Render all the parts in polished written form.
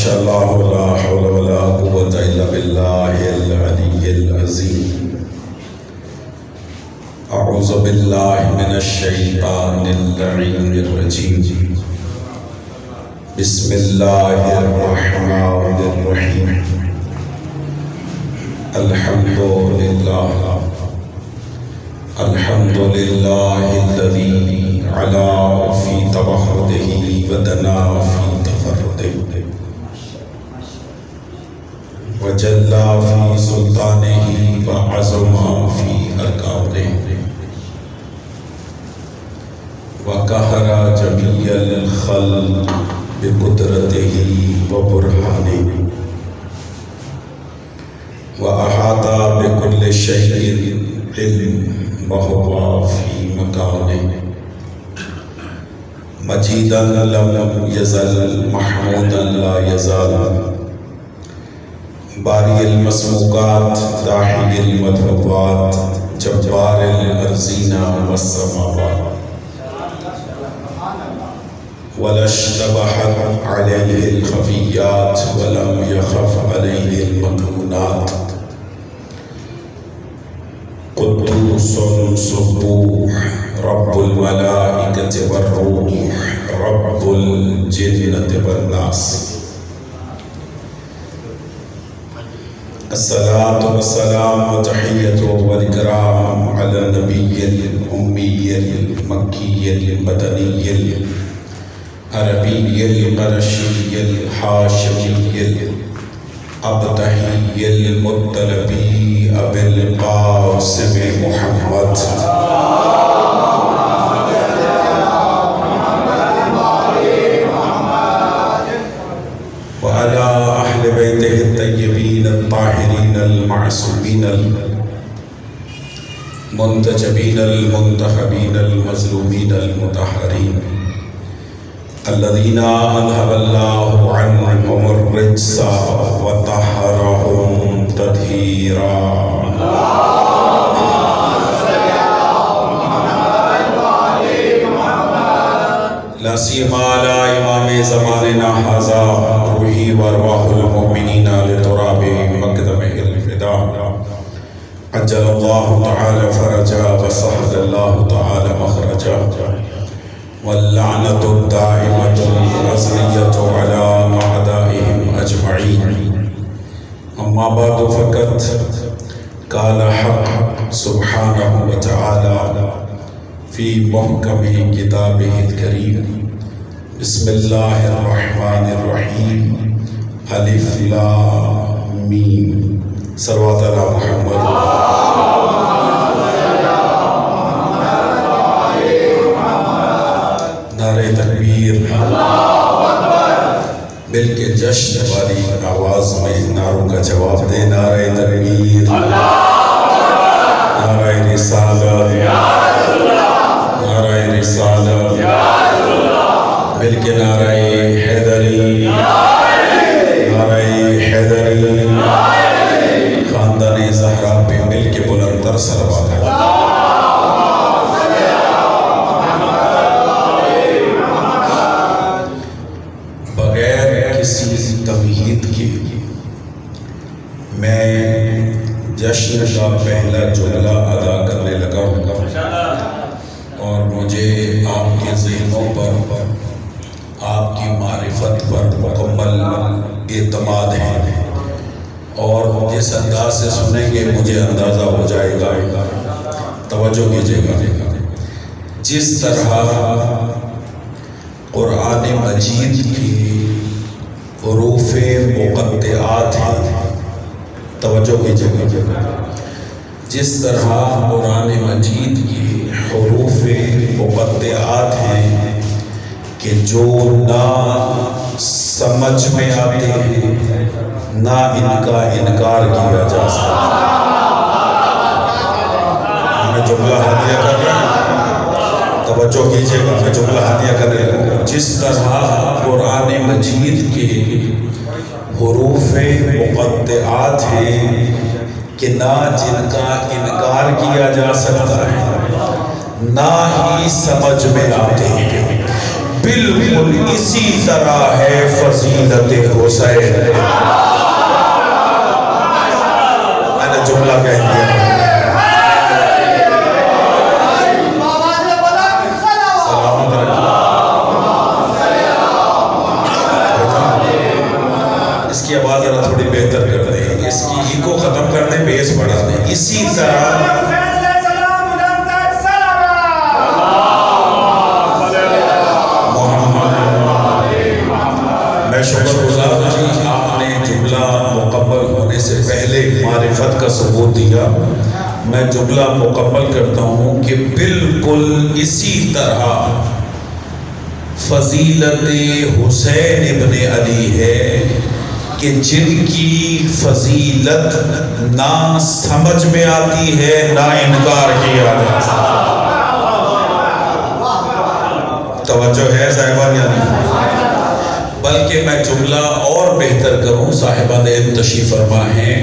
شاء الله لا حول ولا قوة إلا بالله العلي العظيم. أعوذ بالله من الشيطان اللعين الرجيم. بسم الله الرحمن الرحيم. الحمد لله الذي علا في توحده ودنا في تفرده وجلى في سلطانه وعظم في أركانه وقهر جميع الخلق بقدرته وبرهانه وأحاط بكل شيء علم وهو في مكانه مجيدا لم يزل محمودا لا يزال باري المسموقات داحي المدعوات جبار الأرضين والسماوات ولا اشتبهت عليه الخفيات ولم يخف عليه المكنونات قدوس سبوح رب الملائكة والروح رب الجنة والناس. الصلاة والسلام وتحية والإكرام على النبي الأمي المكي المدني العربي القرشي الحاشمي الأبطحي المطلبي أبي القاسم محمد وعلى أهل بيته الطيبين الطاهرين المعصومين المنتجبين المنتخبين المظلومين المطهرين الذين أذهب الله عنهم الرجس وطهرهم تطهيرا. لا سيما على إمام زماننا هذا روحي وأرواح المؤمنين لتراب مقدمه الفداء عجل الله تعالى فرجا وسهل الله تعالى مخرجا واللعنة الدائمة الأزلية على أعدائهم أجمعين. أما بعد فقد قال حق سبحانه وتعالى في محكم كتابه الكريم بسم الله الرحمن الرحيم ألف لام ميم صلوات على محمد. نعرہ تکبیر مل کے جشن والی آواز میں نعروں کا جواب دے. نعرہ تکبیر نعرہ رسالت نعرہ رسالت مل کے نعرہ حیدری نعرہ حیدری خاندان زہرا پہ مل کے بلند تر صلوات ہے. تمہید کی میں جشن کا پہلا جملہ ادا کرنے لگا ہوں اور مجھے آپ کے ذہنوں پر آپ کی معرفت پر مکمل اعتماد ہے اور جس انداز سے سنیں گے مجھے اندازہ ہو جائے گا. توجہ کیجئے گا. جس طرح قرآن مجید کی حروف مقطعات ہیں توجہ کیجئے گا. جس طرح قرآن مجید کی حروف مقطعات ہیں کہ جو نہ سمجھ میں آتے ہیں نہ ان کا انکار کیا جا سکتا. میں جملہ ہدیہ کر رہا ہوں توجہ کیجئے گا. میں جملہ ہدیہ کر رہا ہوں. جس طرح قرآن مجید کے حروف مقطعات ہیں کہ نہ جن کا انکار کیا جا سکتا ہے نہ ہی سمجھ میں آتے ہیں بالکل اسی طرح ہے فضیلت حسین. میں نے جملہ کہہ دیا. اس کی آواز ذرا تھوڑی بہتر کر دیں, اس کی ایکو ختم کر دیں, بیس بڑھا دیں. اسی طرح میں شکر گزار ہوں جی, آپ نے جملہ مکمل ہونے سے پہلے معرفت کا ثبوت دیا. میں جملہ مکمل کرتا ہوں کہ بالکل اسی طرح فضیلت حسین ابن علی ہے کہ جن کی فضیلت نہ سمجھ میں آتی ہے نہ انکار کیا جاتا. توجہ ہے صاحبان یا نہیں؟ بلکہ میں جملہ اور بہتر کروں, صاحبان علم تشریف فرما ہیں,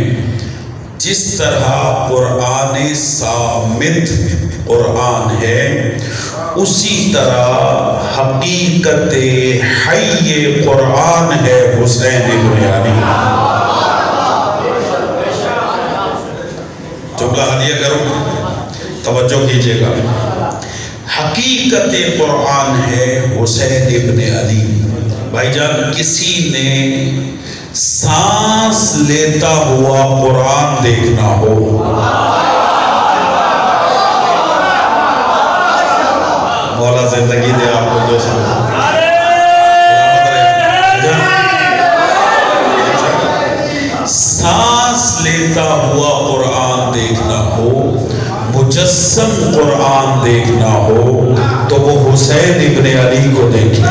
جس طرح قرآن صامت قرآن ہے اسی طرح حقیقت حی قرآن ہے حسین ابن علی. جملہ حلیہ کروں, توجہ کیجئے گا. حقیقت قرآن ہے حسین ابن علی. بھائی جان, کسی نے سانس لیتا ہوا قرآن دیکھنا ہو, مولا زندگی دے آپ کو جو سانس لیتا ہوا قرآن دیکھنا ہو, مجسم قرآن دیکھنا ہو تو وہ حسین ابن علی کو دیکھیں.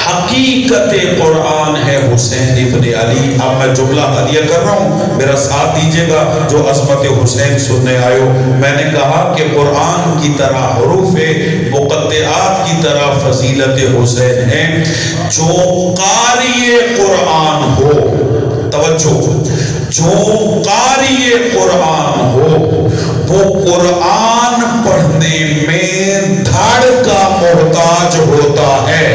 حقیقت قرآن ہے حسین ابن علی. اب میں جملہ حلیہ کر رہا ہوں, میرا ساتھ دیجئے گا جو عظمت حسین سننے آئے ہو. میں نے کہا کہ قرآن کی طرح حروف مقطعات کی طرح فضیلت حسین ہے. جو قاری قرآن ہو, توجہ, جو قاری قرآن ہو وہ قرآن پڑھنے میں دھڑ کا محتاج ہوتا ہے.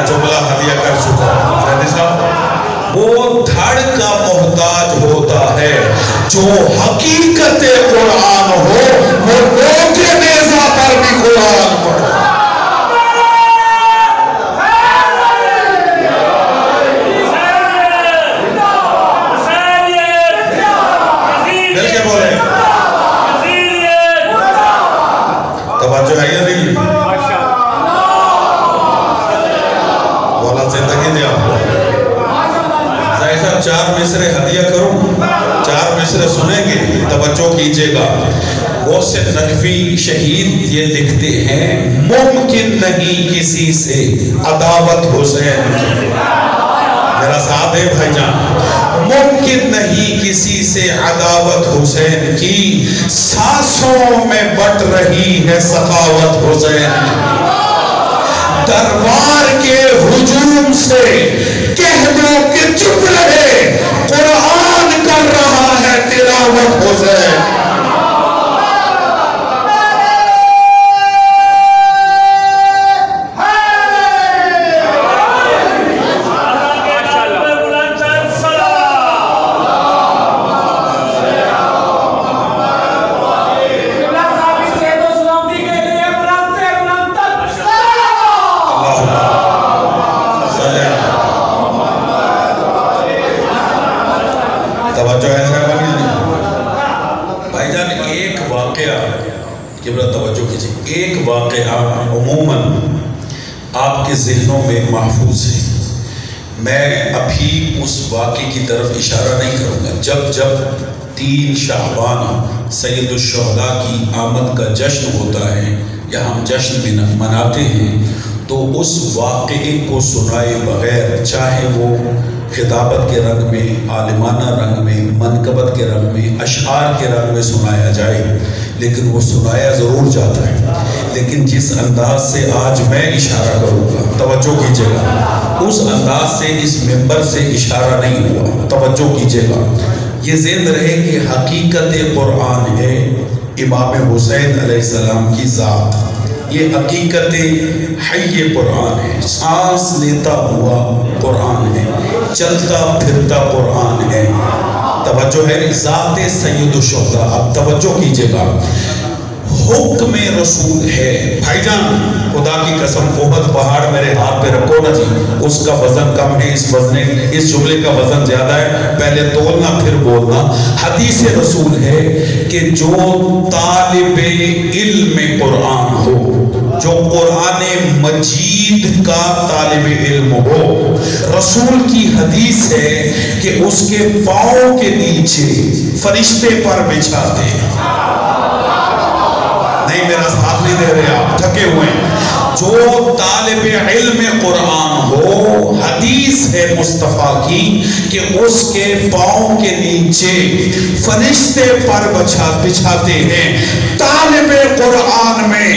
جملہ حلیہ کر چکا ہوں, وہ دھڑ کا محتاج ہوتا ہے. جو حقیقت قرآن ہو وہ روکے نیزہ پر بھی قرآن پڑھے. مل کے بولے, توجہ ہے یا نہیں؟ زندگی دے آپ کو ظاہر صاحب 4 مصرے ہدیہ کروں, 4 مصرے سنیں گے, توجہ کیجئے گا. غوث نقفی شہید یہ لکھتے ہیں, ممکن نہیں کسی سے عداوت حسین. میرا ساتھ ہے بھائی جان, ممکن نہیں کسی سے عداوت حسین کی, سانسوں میں بٹ رہی ہے سخاوت حسین. دربار کے ہجوم سے کہہ دو کہ چپ رہے, قرآن کر رہا ہے تلاوت حسین. ایک واقعہ عموماً آپ کے ذہنوں میں محفوظ ہے. میں ابھی اس واقعے کی طرف اشارہ نہیں کروں گا. جب 3 شعبان سید الشہداء کی آمد کا جشن ہوتا ہے یا ہم جشن مناتے ہیں تو اس واقعے کو سنائے بغیر, چاہے وہ خطابت کے رنگ میں, عالمانہ رنگ میں, منقبت کے رنگ میں, اشعار کے رنگ میں سنایا جائے, لیکن وہ سنایا ضرور جاتا ہے. لیکن جس انداز سے آج میں اشارہ کروں گا, توجہ کیجئے گا, اس انداز سے اس منبر سے اشارہ نہیں ہوا. توجہ کیجئے گا, یہ ذہن رہے کہ حقیقت قرآن ہے, امام حسین علیہ السلام کی ذات، یہ حقیقت حی قرآن ہے، سانس لیتا ہوا قرآن ہے، چلتا پھرتا قرآن ہے۔ توجہ ہے، ذات سید الشہداء۔ اب توجہ کیجئے گا، حکم رسول ہے۔ بھائی جان خدا کی قسم احد پہاڑ میرے ہاتھ پہ رکھو نا جی، اس کا وزن کم ہے، اس جملے کا وزن زیادہ ہے، پہلے تولنا پھر بولنا۔ حدیث رسول ہے کہ جو طالب علم قرآن ہو، جو قرآن مجید کا طالب علم ہو، رسول کی حدیث ہے کہ اس کے پاؤں کے نیچے فرشتے پر بچھاتے ہیں۔ نہیں میرا ساتھ نہیں دے رہے، آپ تھکے ہوئے ہیں۔ جو طالب علم قرآن ہو، حدیث ہے مصطفیٰ کی کہ اس کے پاؤں کے نیچے فرشتے پر بچھاتے ہیں۔ طالب قرآن میں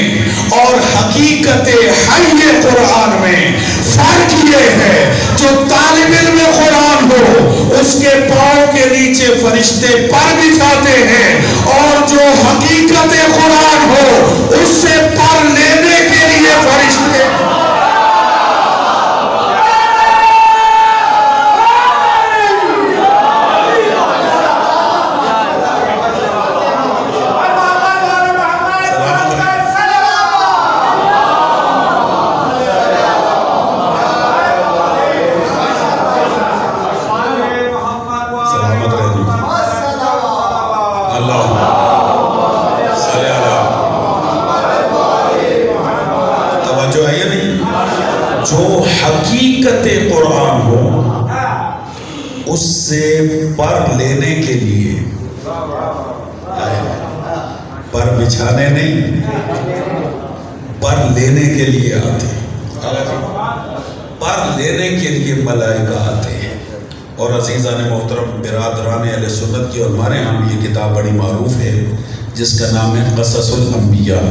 اور حقیقت حی قرآن میں فرق یہ ہے، جو طالب علم قرآن ہو اس کے پاؤں کے نیچے فرشتے پر بچھاتے ہیں، اور جو حقیقت قرآن ہو اس سے پر لینے کے لیے فرشتے حقیقت قرآن ہو اس سے پر لینے کے لیے، پر بچھانے نہیں، پر لینے کے لیے آتے ہیں، پر لینے کے لیے ملائکہ آتے ہیں۔ اور عزیزان محترم برادران اہل سنت کی، اور ہمارے ہاں یہ کتاب بڑی معروف ہے جس کا نام ہے قصص الانبیاء،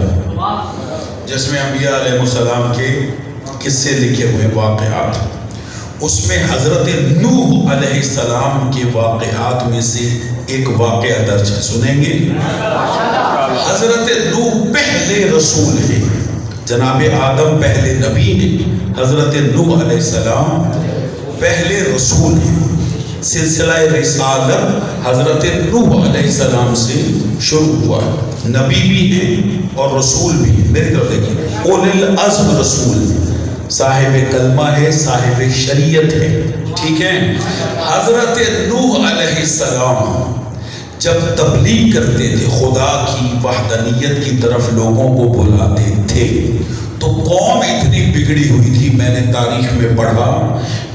جس میں انبیاء علیہ السلام کے قصے لکھے ہوئے واقعات۔ اس میں حضرت نوح علیہ السلام کے واقعات میں سے ایک واقعہ درج ہے، سنیں گے؟ حضرت نوح پہلے رسول ہیں، جناب آدم پہلے نبی ہیں، حضرت نوح علیہ السلام پہلے رسول ہیں۔ سلسلہ رسالت حضرت نوح علیہ السلام سے شروع ہوا، نبی بھی ہیں اور رسول بھی ہیں۔ میری طرف دیکھیں، اولِ العزم رسول، صاحب کلمہ ہے، صاحب شریعت ہے، ٹھیک ہے۔ حضرت نوح علیہ السلام جب تبلیغ کرتے تھے، خدا کی وحدانیت کی طرف لوگوں کو بلاتے تھے، تو قوم اتنی بگڑی ہوئی تھی، میں نے تاریخ میں پڑھا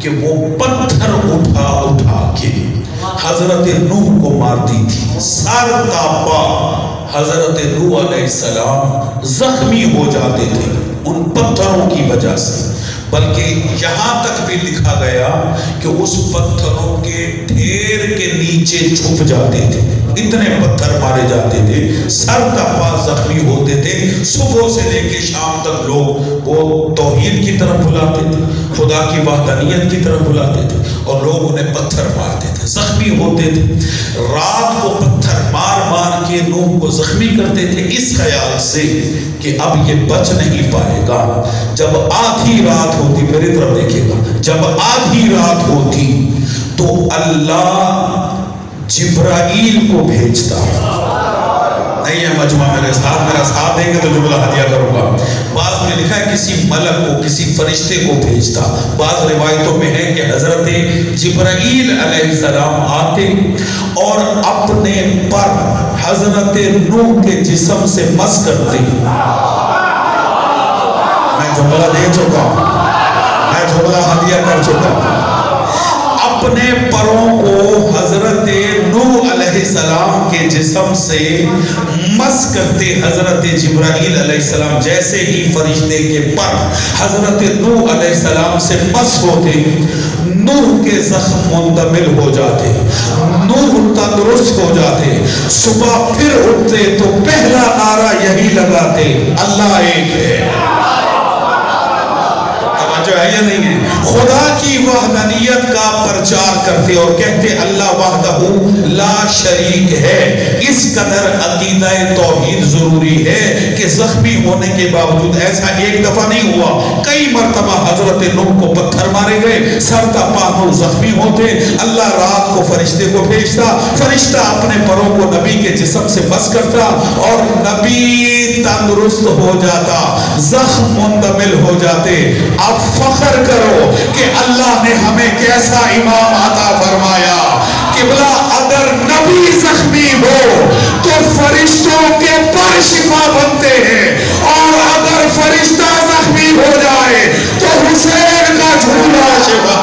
کہ وہ پتھر اٹھا اٹھا کے حضرت نوح کو مارتی تھی، سر تاپا حضرت نوح علیہ السلام زخمی ہو جاتے تھے ان پتھروں کی وجہ سے۔ بلکہ یہاں تک بھی لکھا گیا کہ اس پتھروں کے ڈھیر کے نیچے چھپ جاتے تھے، اتنے پتھر مارے جاتے تھے، سر تپا زخمی ہوتے تھے۔ صبح سے لے کے شام تک لوگ وہ توحید کی طرف بلاتے تھے، خدا کی وحدانیت کی طرف بلاتے تھے، اور لوگ انہیں پتھر مارتے تھے، زخمی ہوتے تھے۔ رات کو پتھر مار مار کے نوح کو زخمی کرتے تھے، اس خیال سے کہ اب یہ بچ نہیں پائے گا۔ جب آدھی رات ہوتی، میری طرف دیکھے گا، جب آدھی رات ہوتی تو اللہ جبرائیل کو بھیجتا۔ نہیں ہے مجمع میرے ساتھ، میرا ساتھ دیں گے تو جملہ ہدیہ کروں گا۔ بعض میں لکھا ہے کسی ملک کو، کسی فرشتے کو بھیجتا۔ بعض روایتوں میں ہے کہ حضرت جبرائیل علیہ السلام آتے اور اپنے پر حضرت نوح کے جسم سے مس کرتے۔ میں جملہ دے چکا ہوں، میں جملہ ہدیہ کر چکا ہوں۔ اپنے پروں کو حضرت نوح علیہ السلام کے جسم سے مس کرتے حضرت جبرائیل علیہ السلام۔ جیسے ہی فرشتے کے پر حضرت نوح علیہ السلام سے مس ہوتے، نوح کے زخم مندمل ہو جاتے، نوح تندرست ہو جاتے۔ صبح پھر اٹھتے تو پہلا نعرہ یہی لگاتے، اللہ ایک ہے۔ توجہ ہے یا نہیں ہے؟ خدا کی وحدانیت کا پرچار کرتے اور کہتے اللہ وحدہ لا شریک ہے. اس قدر عقیدہ توحید ضروری ہے کہ زخمی ہونے کے باوجود، ایسا ایک دفعہ نہیں ہوا، کئی مرتبہ حضرت نوح کو پتھر مارے گئے، سر تا پاؤں زخمی ہوتے، اللہ رات کو فرشتے کو بھیجتا، فرشتہ اپنے پروں کو نبی کے جسم سے بس کرتا اور نبی تندرست ہو جاتا، زخم مندمل ہو جاتے. اب فخر کرو کہ اللہ نے ہمیں کیسا امام عطا فرمایا. قبلہ اگر نبی زخمی ہو تو فرشتوں کے پر شفا بنتے ہیں، اور اگر فرشتہ زخمی ہو جائے تو حسین کا جھولا شفا.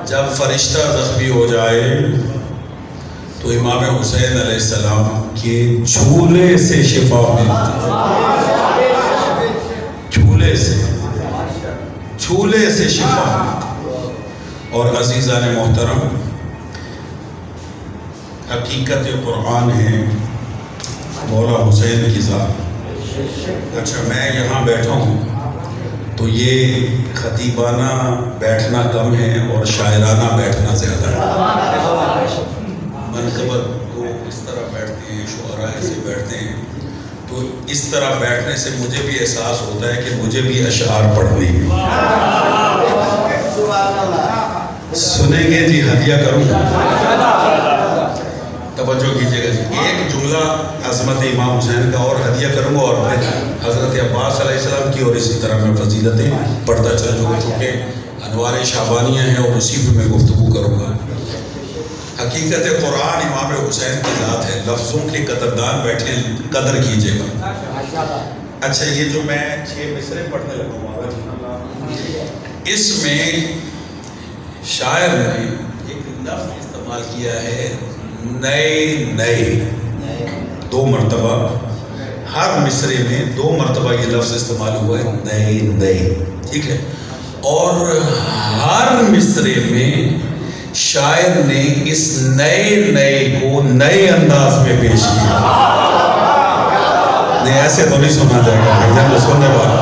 جب فرشتہ زخمی ہو جائے تو امام حسین علیہ السلام کے جھولے سے شفا ملتی، جھولے سے شفا ملتی. اور عزیزان محترم، حقیقت قرآن ہے مولا حسین کی ذات. اچھا میں یہاں بیٹھا ہوں تو یہ خطیبانہ بیٹھنا کم ہے اور شاعرانہ بیٹھنا زیادہ ہے. منقبت کو اس طرح بیٹھتے ہیں، شعراء ایسے بیٹھتے ہیں، تو اس طرح بیٹھنے سے مجھے بھی احساس ہوتا ہے کہ مجھے بھی اشعار پڑھنے ہیں. سنیں گے جی؟ ہدیہ کروں. توجہ کیجئے گا جی. ایک جملہ عظمت امام حسین کا اور ہدیہ کروں گا، اور پھر حضرت عباس علیہ السلام کی، اور اسی طرح میں فضیلتیں پڑھتا چلا جو چونکہ انوار شعبانیہ ہیں اور اسی پہ میں گفتگو کروں گا. حقیقت قرآن امام حسین کی ذات ہے. لفظوں کے قدردان بیٹھے، قدر کیجئے گا. اچھا یہ جو میں 6 مصرے پڑھنے لگا ہوں، اس میں شاعر نے ایک لفظ استعمال کیا ہے نئے. 2 مرتبہ ہر مصرے میں 2 مرتبہ یہ لفظ استعمال ہوا ہے نئے. ٹھیک ہے. اور ہر مصرے میں شاعر نے اس نئے کو نئے انداز میں پیش کیا. نہیں ایسے تو نہیں سنا جائے گا سننے والا.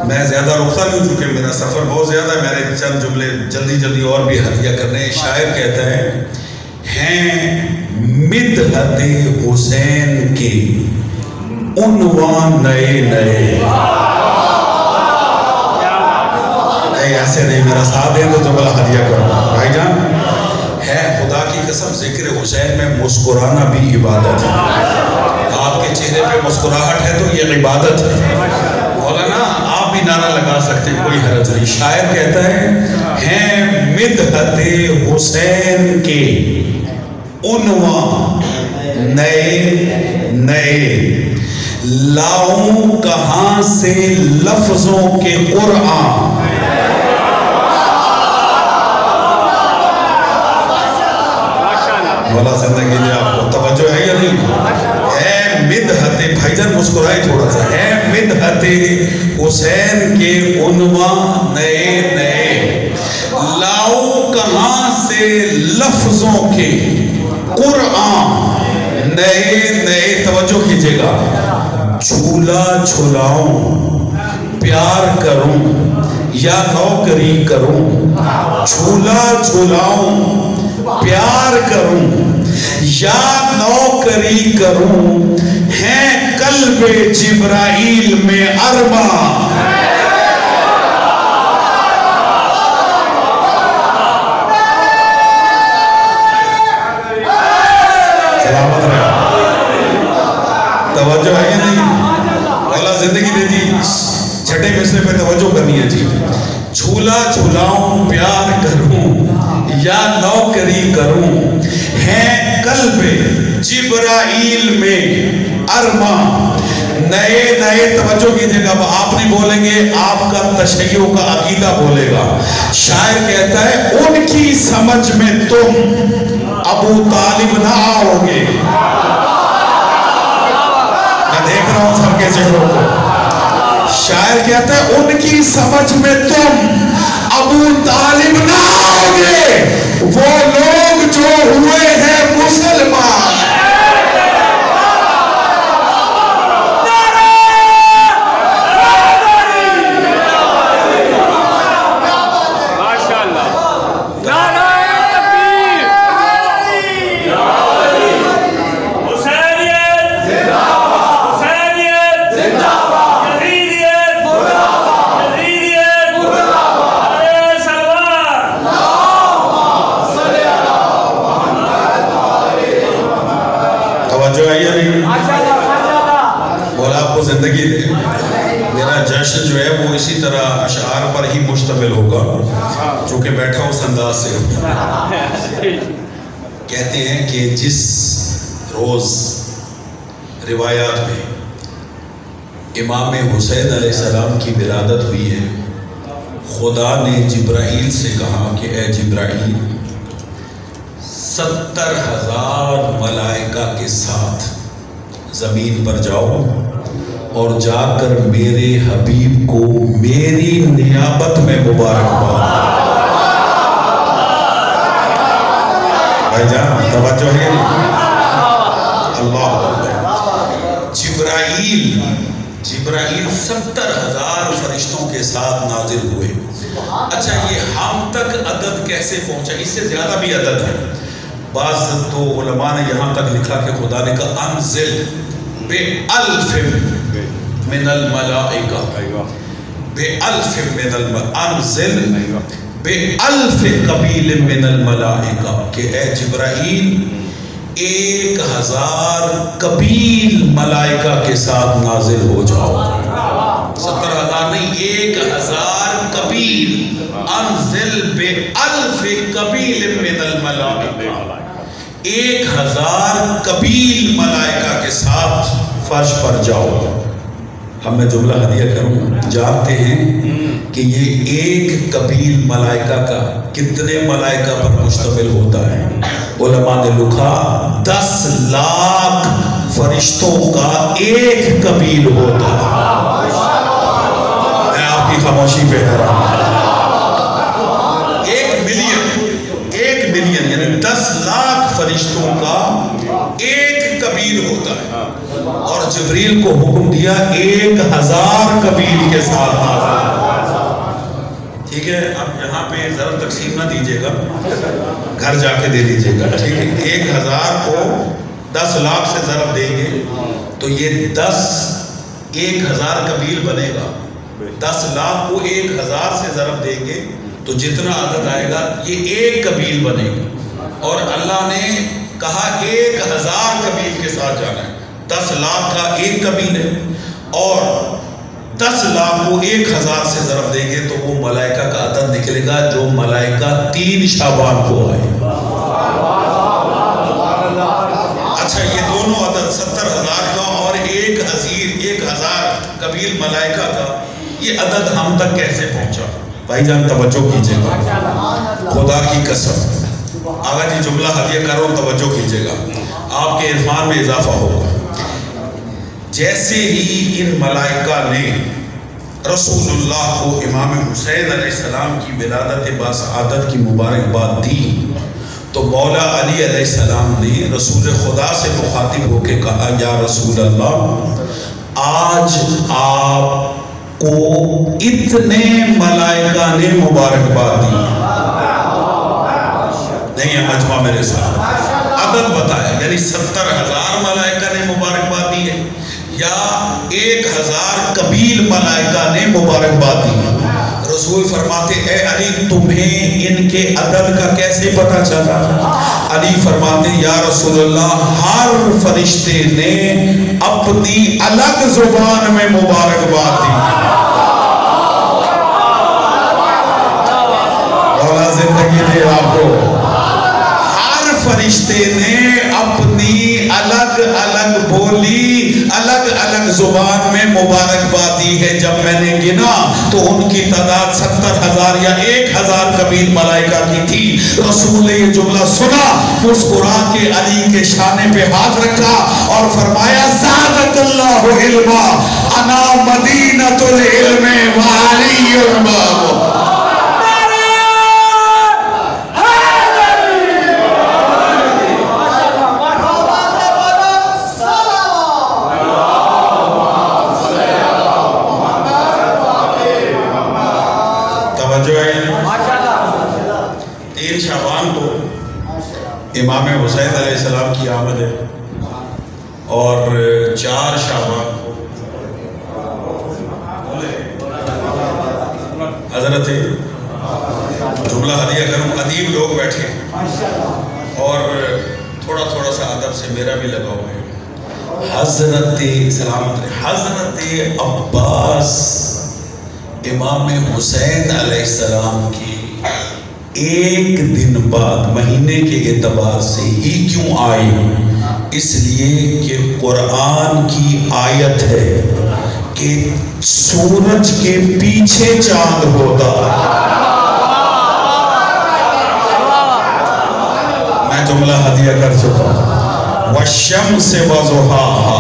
میں زیادہ رکتا نہیں چونکہ میرا سفر بہت زیادہ ہے. میرے چند جملے جلدی اور بھی ہدیہ کرنے ہیں. شاعر کہتا ہے ہیں مدحت حسین کے عنوان نئے. ایسے نہیں، میرا ساتھ دیں تو جملہ ہدیہ کرو بھائی جان. ہے خدا کی قسم ذکر حسین میں مسکرانا بھی عبادت ہے. آپ کے چہرے پہ مسکراہٹ ہے تو یہ عبادت ہے. مولانا آپ بھی نعرہ لگا سکتے ہیں، کوئی حرج نہیں. شاعر کہتا ہے مدحت حسین کے عنوان نئے لاؤں کہاں سے لفظوں کے قرآن. مولا زندگی دے آپ کو. توجہ ہے یا نہیں؟ ہے مدحت، بھائی جان مسکرائے تھوڑا سا. ہے مدحت حسین کے عنوان نئے لاؤ کہاں سے لفظوں کے قرآن نئے. توجہ کیجئے گا. جھولا جھولاؤں پیار کروں یا نوکری کروں. جھولا جھولاؤں پیار کروں یا نوکری کروں. ہے قلب جبرائیل میں ارماں. سلامت رہا. توجہ ہے یا نہیں؟ اللہ زندگی دے جی. چھٹے مصرے پہ توجہ کرنی ہے جی. جھولا جھولاؤں پیار کروں یا نوکری کروں. ہے قلب جبرائیل میں ارماں. نئے توجہ کیجئے گا، آپ نہیں بولیں گے، آپ کا تشیع کا عقیدہ بولے گا۔ شاعر کہتا ہے ان کی سمجھ میں تم ابو طالب نہ آؤ گے۔ میں دیکھ رہا ہوں سب کے چہروں کو۔ شاعر کہتا ہے ان کی سمجھ میں تم ابو طالب نہ آؤ گے، وہ لوگ جو ہوئے ہیں مسلمان۔ زندگی دے میرا جشن جو ہے وہ اسی طرح اشعار پر ہی مشتمل ہوگا، چونکہ بیٹھا اس انداز سے۔ کہتے ہیں کہ جس روز روایات میں امام حسین علیہ السلام کی ولادت ہوئی ہے، خدا نے جبرائیل سے کہا کہ اے جبرائیل 70,000 ملائکہ کے ساتھ زمین پر جاؤ اور جا کر میرے حبیب کو میری نیابت میں مبارکباد۔ بھائی جان توجہ ہے، اللہ اکبر۔ جبرائیل 70,000 فرشتوں کے ساتھ نازل ہوئے۔ اچھا یہ ہم تک عدد کیسے پہنچا؟ اس سے زیادہ بھی عدد ہے۔ بعض تو علماء نے یہاں تک لکھا کہ خدا نے کہا انزل بِأَلْفٍ من الملائکہ، بِأَلْفٍ من الملائکہ، انزل بِأَلْفِ قبیل من الملائکہ، کہ اے جبرائیل 1,000 قبیل ملائکہ کے ساتھ نازل ہو جاؤ۔ 70,000 نہیں، 1,000 قبیل، انزل بِأَلْفِ قبیل من الملائکہ، 1,000 قبیل ملائکہ کے ساتھ فرش پر جاؤ۔ اب میں جملہ ہدیہ کروں، جانتے ہیں کہ یہ ایک قبیل ملائکہ کا کتنے ملائکہ پر مشتمل ہوتا ہے؟ علماء نے لکھا 10 لاکھ فرشتوں کا ایک قبیل ہوتا ہے۔ میں آپ کی خاموشی پہ حیران ہوں۔ 1 ملین یعنی 10 لاکھ فرشتوں کا ایک قبیل ہوتا ہے، اور جبریل کو حکم دیا 1,000 قبیل کے ساتھ نازل۔ ٹھیک ہے، اب یہاں پہ ضرب تقسیم نہ دیجیے گا، گھر جا کے دے دیجیے گا، ٹھیک ہے۔ 1,000 کو 10 لاکھ سے ضرب دیں گے تو یہ 1,000 قبیل بنے گا۔ 10 لاکھ کو 1,000 سے ضرب دیں گے تو جتنا عدد آئے گا یہ ایک قبیل بنے گا، اور اللہ نے کہا 1,000 قبیل کے ساتھ جانا ہے۔ 10 لاکھ کا ایک قبیل ہے، اور 10 لاکھ کو 1,000 سے ضرب دیں گے تو وہ ملائکہ کا عدد نکلے گا جو ملائکہ 3 شعبان کو آئے۔ اچھا یہ دونوں عدد 70,000 کا اور 1,000 قبیل ملائکہ کا، یہ عدد ہم تک کیسے پہنچا؟ بھائی جان توجہ کیجئے گا، خدا کی قسم آگا جی جملہ ہدیہ کرو، توجہ کیجئے گا، آپ کے عرفان میں اضافہ ہوگا۔ جیسے ہی ان ملائکہ نے رسول اللہ کو امام حسین علیہ السلام کی ولادت باسعادت کی مبارکباد دی تو مولا علی علیہ السلام نے رسول خدا سے مخاطب ہو کے کہا یا رسول اللہ آج آپ کو اتنے ملائکہ نے مبارکباد دی۔ نہیں ہے مجمع میرے ساتھ عدد بتایا، یعنی 70,000 ملائکہ نے مبارکباد دی ہے یا 1,000 قبیل ملائکہ نے مبارکباد دی؟ رسول فرماتے اے علی تمہیں ان کے عدد کا کیسے پتہ چلا؟ علی فرماتے یا رسول اللہ ہر فرشتے نے اپنی الگ زبان میں مبارکباد دی۔ مولا زندگی دے آپ کو، ہر فرشتے نے اپنی الگ الگ بول بولی الگ الگ زبان میں مبارکبادی ہے. جب میں نے گنا تو ان کی تعداد 70,000 یا 1,000 کبیر ملائکہ کی تھی. رسول نے یہ جملہ سنا, مسکرا کے علی کے شانے پہ ہاتھ رکھا اور فرمایا زادک اللہ علما انا مدینۃ العلم وعلی الباب. شعبان کو امام حسین علیہ السلام کی آمد ہے اور 4 شعبان کو حضرت جملہ ہدیہ کروں. ادیب لوگ بیٹھے اور تھوڑا تھوڑا سا ادب سے میرا بھی لگا ہوا ہے. حضرت عباس امام حسین علیہ السلام کی ایک دن بعد مہینے کے اعتبار سے ہی کیوں آئی؟ اس لیے کہ قرآن کی آیت ہے کہ سورج کے پیچھے چاند ہوتا. میں جملہ ہدیہ کر چکا ہوں. والشمس وضحاها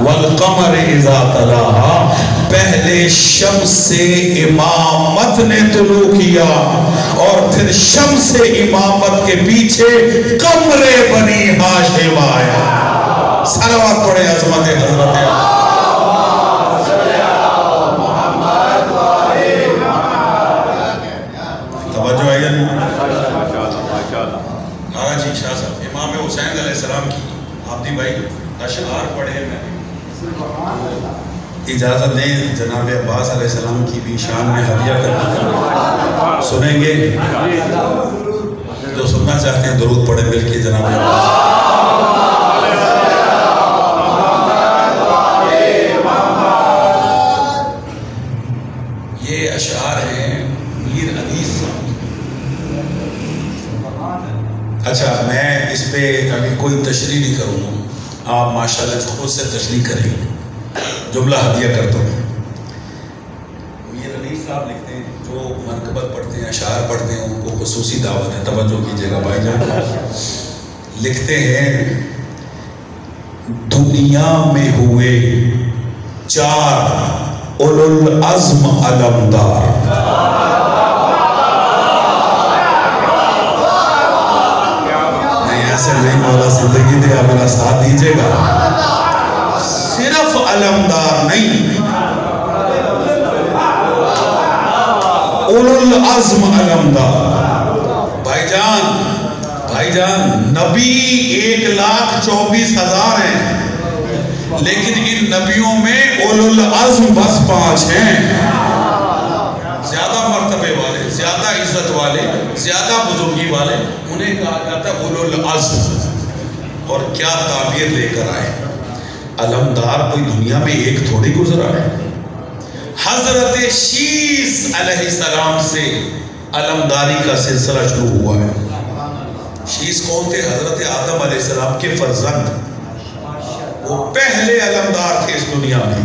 والقمر اذا تلاها. پہلے شمس سے امامت نے طلوع کیا اور پھر شمس سے امامت کے پیچھے قمر بنی ہاشم آیا. صلوات پڑھے عظمت حضرت. توجہ ہے ہاں جی شاہ صاحب. امام حسین علیہ السلام کی عابدی بھائی اشعار پڑھے. میں اجازت دیں جناب عباس علیہ السلام کی بھی شان میں ہدیہ کرنا سنیں گے. جو سننا چاہتے ہیں درود پڑھیں مل کے جناب عباس. یہ اشعار ہیں میر انیس صاحب. اچھا میں اس پہ ابھی کوئی تشریح نہیں کروں گا, آپ ماشاءاللہ خود سے تشریح کریں گے. جملہ ہدیہ کرتا ہوں. میر انیس صاحب لکھتے ہیں, جو منقبت پڑھتے ہیں اشعار پڑھتے ہیں ان کو خصوصی دعوت ہے, توجہ کیجیے گا بھائی جان. لکھتے ہیں دنیا میں ہوئے 4 اولو العزم علمدار. نہیں ایسے نہیں مولا زندگی دے, آپ میرا ساتھ دیجیے گا. صرف علمدار نہیں, اولو العزم علمدار. بھائی جان نبی 1,24,000 ہیں, لیکن ان نبیوں میں اولو العزم بس 5 ہیں. زیادہ مرتبے والے, زیادہ عزت والے, زیادہ بزرگی والے, انہیں کہا جاتا ہے اولو العزم. اور کیا تعبیر لے کر آئے. علمدار کوئی دنیا میں ایک تھوڑی گزرا ہے. حضرت شیس علیہ السلام سے علمداری کا سلسلہ شروع ہوا ہے. شیس کون تھے؟ حضرت آدم علیہ السلام کے فرزند. وہ پہلے علمدار تھے اس دنیا میں.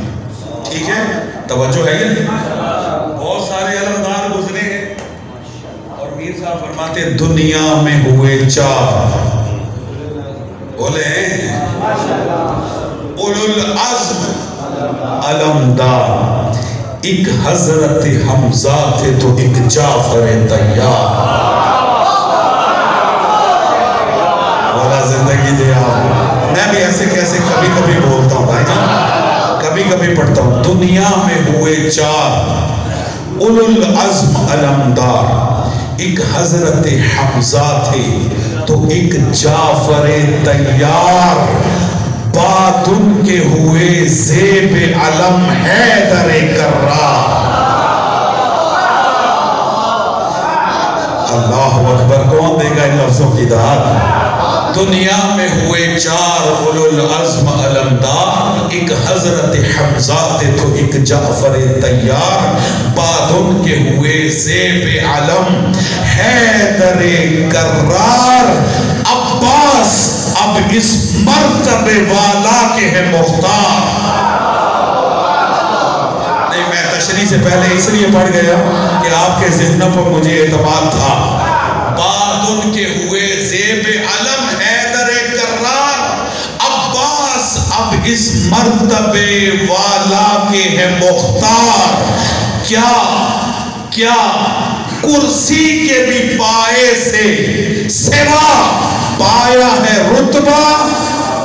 ٹھیک ہے, توجہ ہے یہ. بہت سارے علمدار گزرے ہیں اور میر صاحب فرماتے دنیا میں ہوئے 4 بولے اولو العزم علمدار. ایک حضرت حمزہ تھے تو ایک جعفر طیار. والا زندگی دے آپ. میں بھی ایسے کیسے کبھی کبھی بولتا ہوں بھائی جان, کبھی کبھی پڑھتا ہوں. دنیا میں ہوئے 4 اولو العزم علمدار. ایک حضرت حمزہ تھے تو ایک جعفر طیار. بات ان کے ہوئے زیب علم حیدر کرار. اللہ اکبر. کون دے گا ان لفظوں کی داد؟ دنیا میں ہوئے 4 اولو العزم علمدار. ایک حضرت حمزہ تھے تو ایک جعفر طیار. بعد ان کے ہوئے زیب علم حیدر کرار. عباس اب اس مرتبے والا کے ہیں مختار. نہیں، میں تشریح سے پہلے اس لیے پڑھ گیا کہ آپ کے ذہنوں پر مجھے اعتماد تھا. بعد ان کے ہوئے زیب علم حیدر کرار عباس اب اس مرتبے والا کے ہیں مختار. کیا کرسی کے بھی پائے سے سوا پایا ہے رتبہ؟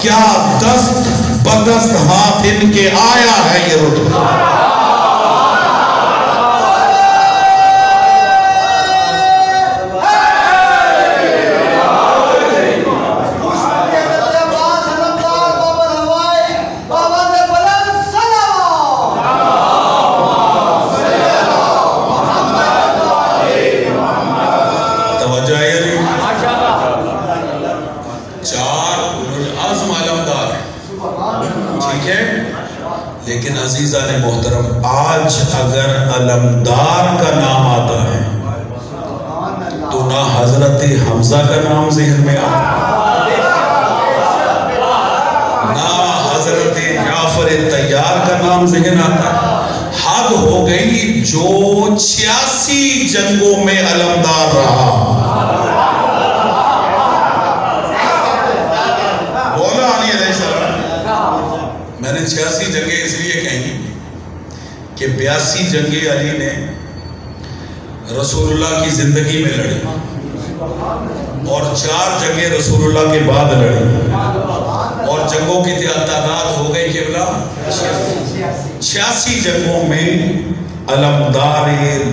کیا دست بدست ہاتھ ان کے آیا ہے یہ رتبہ؟ لیکن عزیزان محترم، آج اگر علمدار کا نام آتا ہے تو نہ حضرت حمزہ کا نام ذہن میں آتا، نہ حضرت جعفر طیار کا نام ذہن آتا. حد ہو گئی جو 86 جنگوں میں علمدار رہا. میں نے 86 جنگیں اس لیے کہیں کہ 82 جنگیں علی نے رسول اللہ کی زندگی میں لڑی اور 4 جنگیں رسول اللہ کے بعد لڑی اور جنگوں کی تعداد ہو گئی قبلہ 86 جنگوں میں علمدار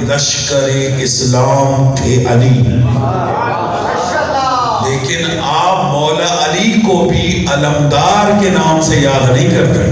لشکر اسلام تھے علی. لیکن آپ مولا علی کو بھی علمدار کے نام سے یاد نہیں کرتے.